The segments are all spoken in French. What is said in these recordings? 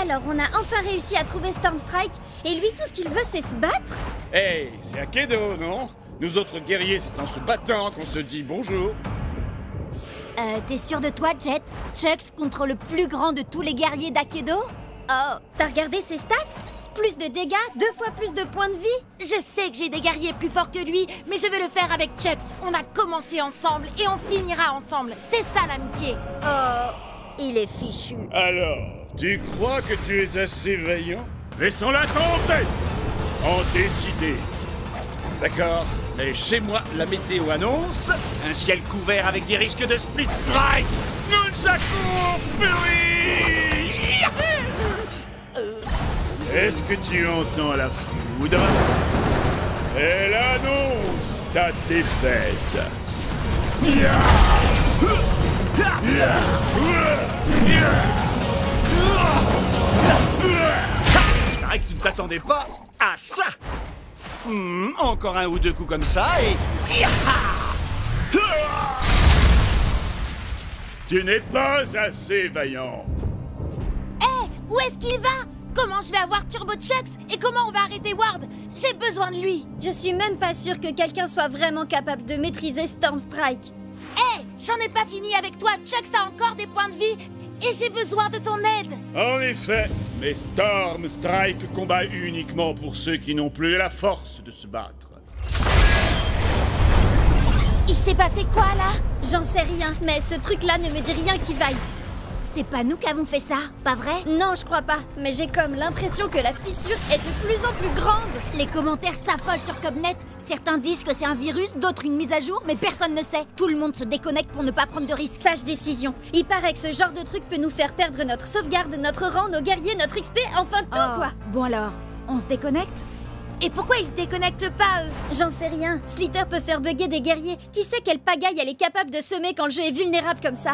Alors, on a enfin réussi à trouver Stormstrike, et lui, tout ce qu'il veut, c'est se battre? Hey, c'est Akedo, non? Nous autres guerriers, c'est en se battant qu'on se dit bonjour. T'es sûr de toi, Jet? Chucks contre le plus grand de tous les guerriers d'Akedo? Oh, T'as regardé ses stats? Plus de dégâts, 2 fois plus de points de vie? je sais que j'ai des guerriers plus forts que lui, mais je veux le faire avec Chucks. On a commencé ensemble et on finira ensemble. C'est ça l'amitié. Oh, il est fichu. Alors, tu crois que tu es assez vaillant? Laissons-la tomber! En décider. D'accord, mais chez moi, la météo annonce un ciel couvert avec des risques de split strike. Nunchaku Fury! Est-ce que tu entends la foudre? Elle annonce ta défaite. Il paraît que tu ne t'attendais pas à ça. Encore un ou deux coups comme ça et... Tu n'es pas assez vaillant. Hé, où est-ce qu'il va? Comment je vais avoir Turbo Chucks? Et comment on va arrêter Ward? J'ai besoin de lui. Je suis même pas sûre que quelqu'un soit vraiment capable de maîtriser Stormstrike. Hé, j'en ai pas fini avec toi. Chucks a encore des points de vie et j'ai besoin de ton aide. En effet, mais Stormstrike combat uniquement pour ceux qui n'ont plus la force de se battre. Il s'est passé quoi là? J'en sais rien, mais ce truc-là ne me dit rien qui vaille. C'est pas nous qui avons fait ça, pas vrai? Non, je crois pas, mais j'ai comme l'impression que la fissure est de plus en plus grande. Les commentaires s'affolent sur Cobnet. Certains disent que c'est un virus, d'autres une mise à jour, mais personne ne sait. Tout le monde se déconnecte pour ne pas prendre de risques. Sage décision. Il paraît que ce genre de truc peut nous faire perdre notre sauvegarde, notre rang, nos guerriers, notre XP, enfin tout quoi. Bon alors, on se déconnecte? Et pourquoi ils se déconnectent pas, eux? J'en sais rien. Slither peut faire bugger des guerriers. Qui sait quelle pagaille elle est capable de semer quand le jeu est vulnérable comme ça?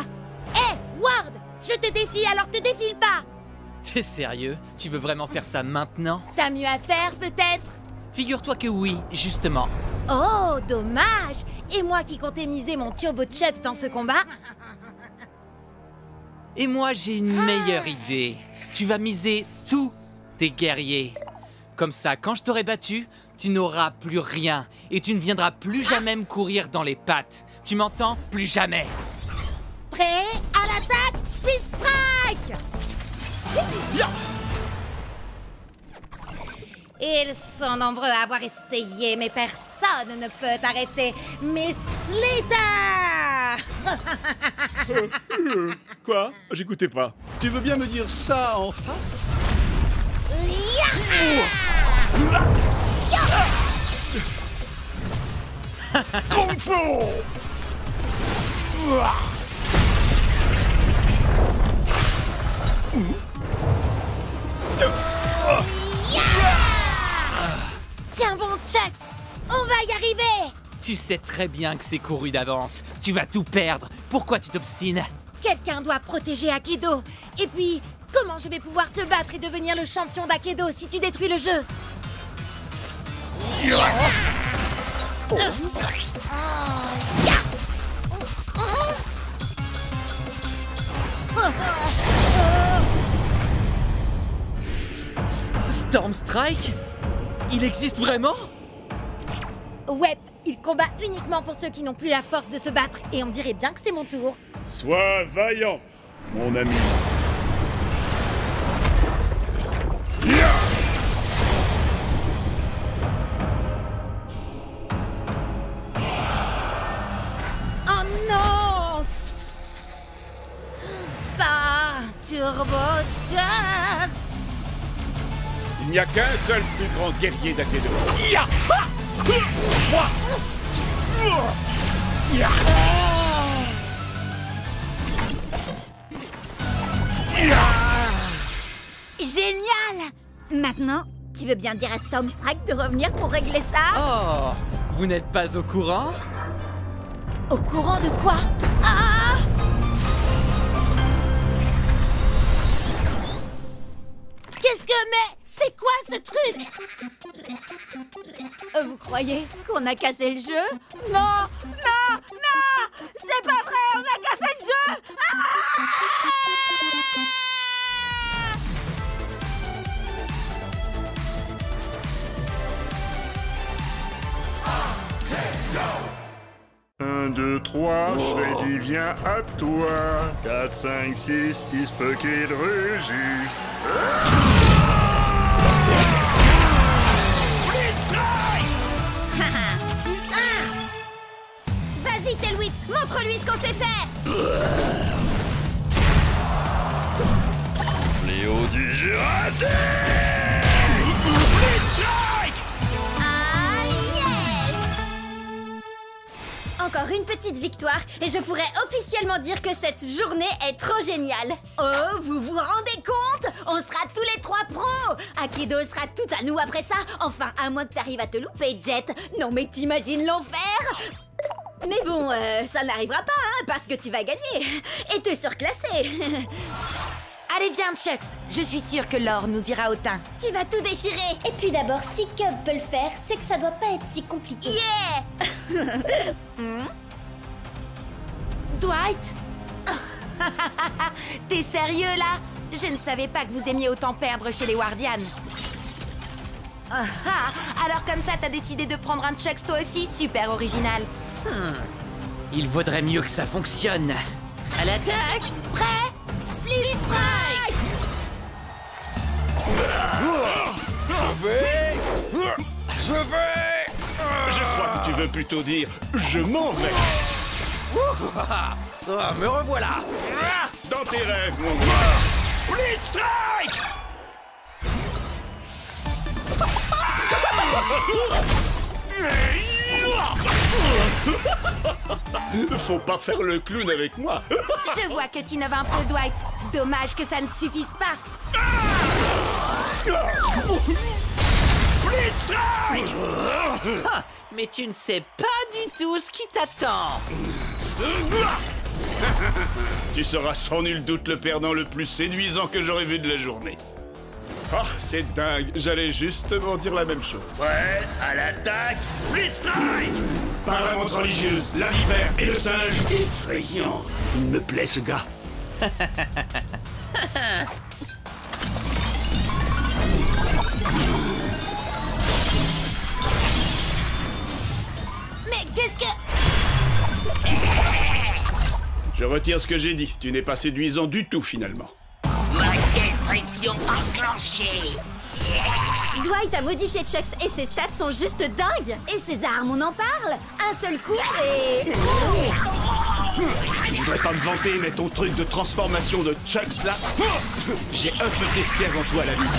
Hé, Ward! Je te défie, alors te défile pas! T'es sérieux? Tu veux vraiment faire ça maintenant? T'as mieux à faire, peut-être? Figure-toi que oui, justement. Oh, dommage! Et moi qui comptais miser mon Turbo Chucks dans ce combat? Et moi, j'ai une meilleure idée. Tu vas miser tous tes guerriers. Comme ça, quand je t'aurai battu, tu n'auras plus rien. Et tu ne viendras plus jamais me courir dans les pattes. Tu m'entends? Plus jamais. Prêt à l'attaque, Speed Strike! Ils sont nombreux à avoir essayé, mais personne ne peut arrêter Miss Slither! Quoi? J'écoutais pas. Tu veux bien me dire ça en face? Kung Fu! Tiens bon, Chucks! On va y arriver! Tu sais très bien que c'est couru d'avance. Tu vas tout perdre. Pourquoi tu t'obstines? Quelqu'un doit protéger Akedo. Et puis, comment je vais pouvoir te battre et devenir le champion d'Akedo si tu détruis le jeu? Stormstrike? Il existe vraiment? Ouais, il combat uniquement pour ceux qui n'ont plus la force de se battre. Et on dirait bien que c'est mon tour. Sois vaillant, mon ami. Oh non! Pas Turbo Chucks! Il n'y a qu'un seul plus grand guerrier d'Akedo. Génial! Maintenant, tu veux bien dire à Stormstrike de revenir pour régler ça? Oh, vous n'êtes pas au courant? Au courant de quoi? Ah! Qu'est-ce que... Mais c'est quoi ce truc? Vous croyez qu'on a cassé le jeu? Non! Non! Non! C'est pas vrai! On a cassé le jeu! Ah! 1, 2, 3, Freddy vient à toi. 4, 5, 6, il se peut qu'il rugisse. Vas-y, Tailwhip, montre-lui ce qu'on sait faire. Léo du Jurassique. Ah, yes! Encore une petite victoire et je pourrais officiellement dire que cette journée est trop géniale. Oh, vous vous rendez compte? On sera tous les 3 pros! Akido sera tout à nous après ça. Enfin, à moins que t'arrives à te louper, Jet. Non mais t'imagines l'enfer? Mais bon, ça n'arrivera pas, hein, parce que tu vas gagner. Et t'es surclassé. Allez, viens, Chucks. Je suis sûre que l'or nous ira au teint. Tu vas tout déchirer. Et puis d'abord, si Cub peut le faire, c'est que ça doit pas être si compliqué. Yeah! Dwight? T'es sérieux, là? Je ne savais pas que vous aimiez autant perdre chez les Wardians. Alors comme ça, t'as décidé de prendre un Chucks toi aussi? Super original. Il vaudrait mieux que ça fonctionne. À l'attaque! Prêt? Split Strike! Je crois que tu veux plutôt dire je m'en vais. Me revoilà! Dans tes rêves, mon gars. Split Strike. Faut pas faire le clown avec moi. Je vois que tu innoves un peu, Dwight. Dommage que ça ne suffise pas. Split Strike. Ah, mais tu ne sais pas du tout ce qui t'attend. Tu seras sans nul doute le perdant le plus séduisant que j'aurais vu de la journée. Ah, c'est dingue, j'allais justement dire la même chose. Ouais, à l'attaque. Split Strike. Par la montre religieuse, la vipère et le singe. Effrayant. Il me plaît ce gars. Mais qu'est-ce que... Je retire ce que j'ai dit. Tu n'es pas séduisant du tout, finalement. Ma destruction enclenchée. Dwight a modifié Chucks et ses stats sont juste dingues. Et ces armes, on en parle? Un seul coup et... Je voudrais pas me vanter, mais ton truc de transformation de Chucks, là... J'ai un peu testé avant toi, la vie.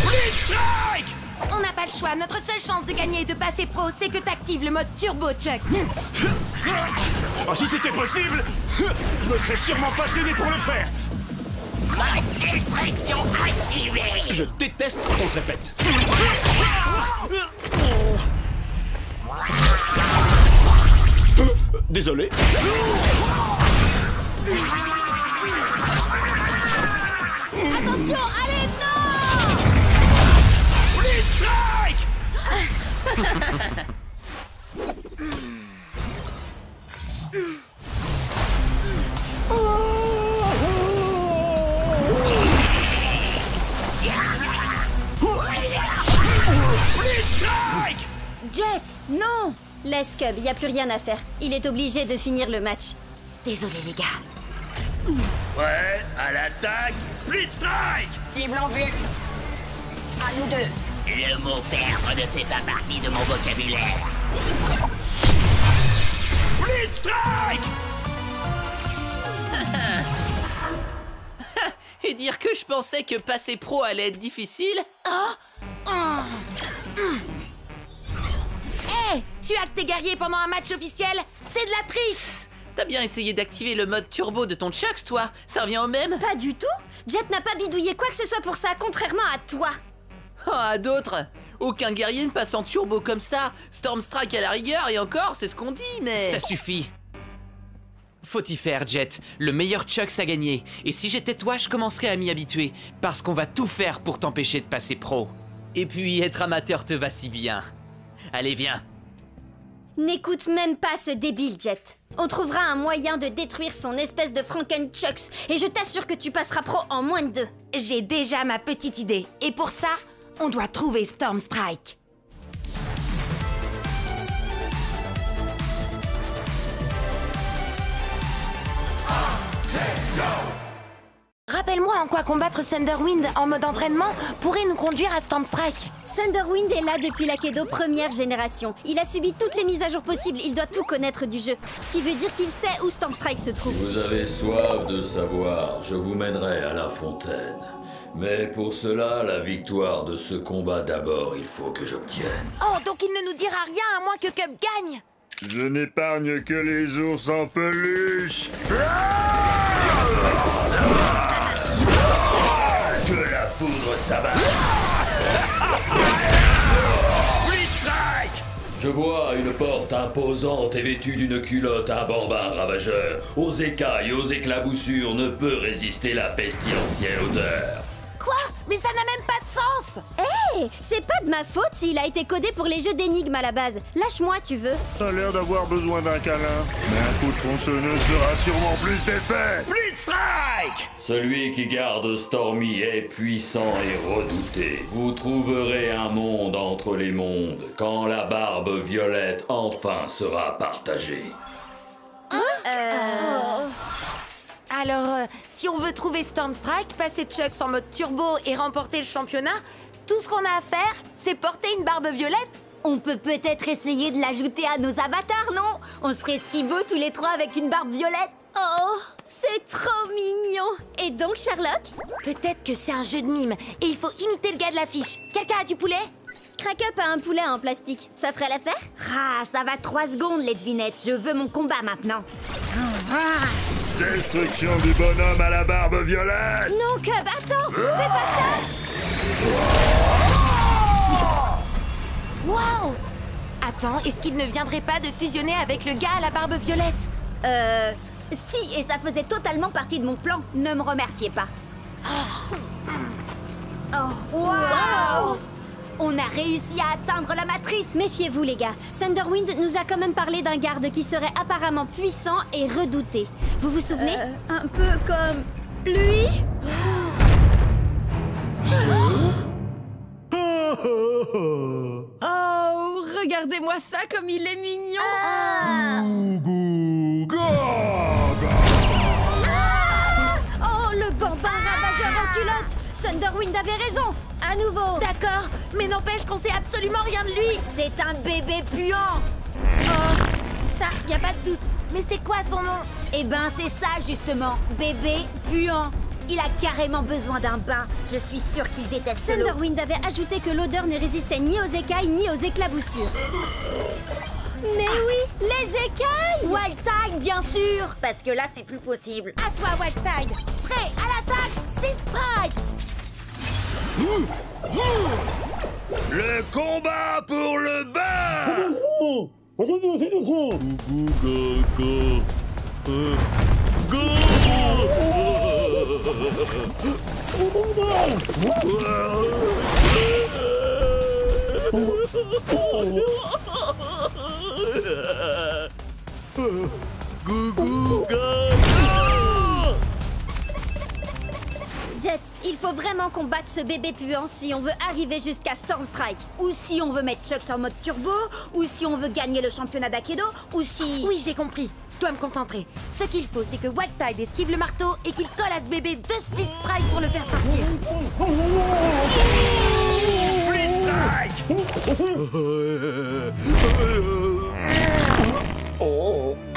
Split Strike. On n'a pas le choix. Notre seule chance de gagner et de passer pro, c'est que t'actives le mode turbo, Chucks. Oh, si c'était possible, je me serais sûrement pas gêné pour le faire. Ma destruction activée. Je déteste quand on se répète. Désolé. Attention, allez, non! Split Strike. Split Strike. Jet, non! Laisse Cub, y a plus rien à faire. Il est obligé de finir le match. Désolé, les gars. Ouais, à l'attaque. Split Strike. Cible en vue. À nous deux. Le mot perdre ne fait pas partie de mon vocabulaire. Split Strike. Et dire que je pensais que passer pro allait être difficile? Hé, tu actes tes guerriers pendant un match officiel? C'est de la triche! T'as bien essayé d'activer le mode turbo de ton Chucks, toi? Ça revient au même? Pas du tout. Jet n'a pas bidouillé quoi que ce soit pour ça, contrairement à toi. Oh, à d'autres! Aucun guerrier ne passe en turbo comme ça! Storm Strike à la rigueur, et encore, c'est ce qu'on dit, mais... Ça suffit! Faut y faire, Jet. Le meilleur Chucks a gagné. Et si j'étais toi, je commencerais à m'y habituer. Parce qu'on va tout faire pour t'empêcher de passer pro. Et puis, être amateur te va si bien. Allez, viens. N'écoute même pas ce débile, Jet. On trouvera un moyen de détruire son espèce de Franken-Chucks et je t'assure que tu passeras pro en moins de 2. J'ai déjà ma petite idée. Et pour ça, on doit trouver Storm Strike. rappelle-moi en quoi combattre Thunderwind en mode entraînement pourrait nous conduire à Stormstrike. Thunderwind est là depuis l'Akedo première génération. Il a subi toutes les mises à jour possibles, il doit tout connaître du jeu. Ce qui veut dire qu'il sait où Stormstrike se trouve. Vous avez soif de savoir, je vous mènerai à la fontaine. Mais pour cela, la victoire de ce combat d'abord, il faut que j'obtienne. Oh, donc il ne nous dira rien à moins que Cup gagne. Je n'épargne que les ours en peluche. Que la foudre s'abatte. Je vois une porte imposante et vêtue d'une culotte, un bambin ravageur. Aux écailles, aux éclaboussures, ne peut résister la pestilentielle odeur. Quoi? Mais ça n'a même pas de sens. Hé, c'est pas de ma faute s'il a été codé pour les jeux d'énigmes à la base. Lâche-moi, tu veux? T'as l'air d'avoir besoin d'un câlin. Mais un coup de tronçonneuse fera sûrement plus d'effet. Blitzstrike! Celui qui garde Stormy est puissant et redouté. Vous trouverez un monde entre les mondes quand la barbe violette enfin sera partagée. Alors, si on veut trouver Stormstrike, passer Chucks en mode turbo et remporter le championnat, tout ce qu'on a à faire, c'est porter une barbe violette. On peut peut-être essayer de l'ajouter à nos avatars, non? On serait si beaux tous les trois avec une barbe violette. Oh, c'est trop mignon. Et donc, Sherlock? Peut-être que c'est un jeu de mime et il faut imiter le gars de l'affiche. Quelqu'un a du poulet? Crack-up a un poulet en plastique. Ça ferait l'affaire? Ah, ça va 3 secondes, les devinettes. Je veux mon combat maintenant. Destruction du bonhomme à la barbe violette. Non, Cub, attends! Fais pas ça! Waouh! Attends, est-ce qu'il ne viendrait pas de fusionner avec le gars à la barbe violette? Si, et ça faisait totalement partie de mon plan. Ne me remerciez pas. Waouh! On a réussi à atteindre la matrice. Méfiez-vous, les gars. Thunderwind nous a quand même parlé d'un garde qui serait apparemment puissant et redouté. Vous vous souvenez? Un peu comme lui. Oh, regardez-moi ça comme il est mignon. Oh, le bambin ravageur en culotte! Thunderwind avait raison! À nouveau! D'accord, mais n'empêche qu'on sait absolument rien de lui. C'est un bébé puant. Oh, ça, y a pas de doute. Mais c'est quoi son nom? Eh ben, c'est ça justement, bébé puant. Il a carrément besoin d'un bain. Je suis sûre qu'il déteste l'eau. Thunderwind avait ajouté que l'odeur ne résistait ni aux écailles ni aux éclaboussures. Mais oui, les écailles! Wildtide, bien sûr. Parce que là, c'est plus possible. À toi, Wildtide. Prêt à l'attaque, Blitzstrike. Le combat pour le bain! Jet, il faut vraiment qu'on batte ce bébé puant si on veut arriver jusqu'à Stormstrike. Ou si on veut mettre Chucks en mode turbo, ou si on veut gagner le championnat d'Akedo, ou si... Oui, j'ai compris. Je dois me concentrer. Ce qu'il faut, c'est que Wildtide esquive le marteau et qu'il colle à ce bébé 2 split strike pour le faire sortir.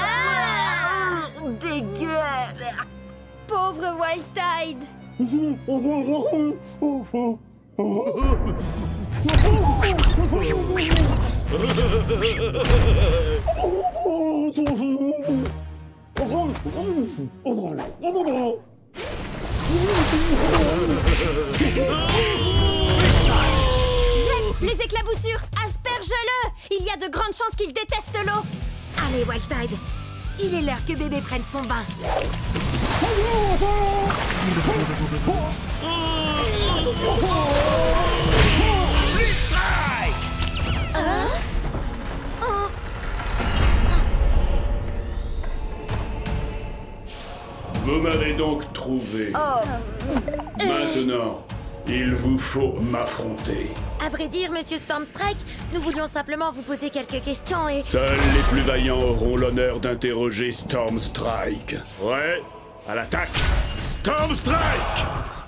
Ah, dégueu. Pauvre Wildtide! Jet, les éclaboussures, asperge-le! Il y a de grandes chances qu'il déteste l'eau. Allez, Wildtide. Il est l'heure que bébé prenne son bain. Vous m'avez donc trouvé. Maintenant, il vous faut m'affronter. À vrai dire, Monsieur Stormstrike, nous voulions simplement vous poser quelques questions et... Seuls les plus vaillants auront l'honneur d'interroger Stormstrike. Ouais, À l'attaque, Storm Strike!